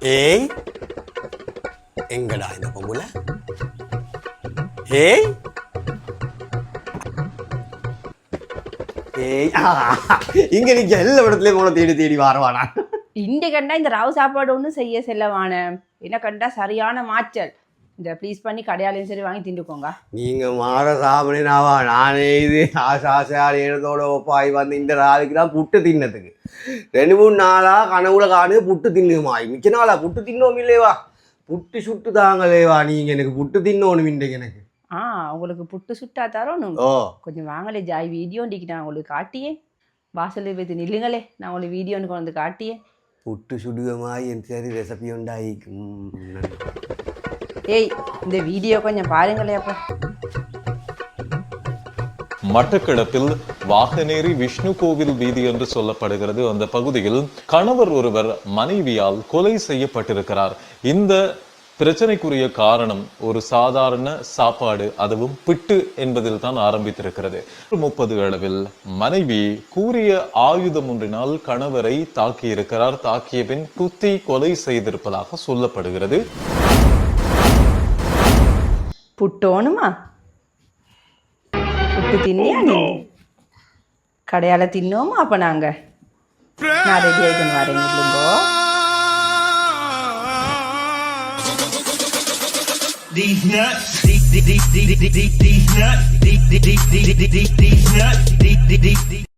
ஏய் எங்கடா இந்த பொம்பளை? ஏய் ஏய் இங்க நீங்க எல்லா இடத்துலயும் போன தேடி தேடி வரவானா? இங்க கண்டா இந்த ராவு சாப்பாடு ஒன்றும் செய்ய செல்லவான என்ன கண்டா சரியான மாற்றல். இந்த ப்ளீஸ் பண்ணி கடையாலையும் சரி வாங்கி திண்டுக்கோங்க. நீங்க மாற சாப்பிடினாவா? நானே இது ஆசாசையால் இடத்தோட ஒப்பாய் வந்து இந்த ராவுக்கு தான் புட்டு தின்னதுக்கு 2-3 நாளா கனவுல காணு புட்டு தின்னுமா. மிக்க நாளா புட்டு தின்னோம் இல்லையவா? புட்டு சுட்டு தாங்களேவா? நீங்க எனக்கு புட்டு தின்னோணும் இன்றைக்கு எனக்கு. உங்களுக்கு புட்டு சுட்டா தரணும். கொஞ்சம் வாங்களே ஜாய் வீடியோ நான் உங்களுக்கு காட்டியே. வாசலில் போய் நில்லுங்களே, நான் உங்களுக்கு வீடியோன்னு கொண்டு வந்து காட்டியே. புட்டு சுடுவமாய் என் சரி ரெசிபி உண்டாயிக்கும். ஏய் இந்த வீடியோ கொஞ்சம் பாருங்களே அப்ப. மட்டக்களப்பில் வாகனேரி விஷ்ணு கோவில் வீதி என்று சொல்லப்படுகிறது. அந்த பகுதியில் கணவர் ஒருவர் மனைவியால் கொலை செய்யப்பட்டிருக்கிறார். இந்த பிரச்சனைக்குரிய காரணம் ஒரு சாதாரண சாப்பாடு, அதுவும் பிட்டு என்பதில் தான் ஆரம்பித்திருக்கிறது. 30 அளவில் மனைவி கூறிய ஆயுதம் ஒன்றினால் கணவரை தாக்கியிருக்கிறார். தாக்கிய பின் குத்தி கொலை செய்திருப்பதாக சொல்லப்படுகிறது. புட்டோணுமா? புட்டு தின்னியா நீ? கடையால தின்னோமா? அப்ப நாங்க நான் ரெடி ஆகிக்கணும் வரேன். இல்லைங்கோ these nuts, these nuts, these nuts.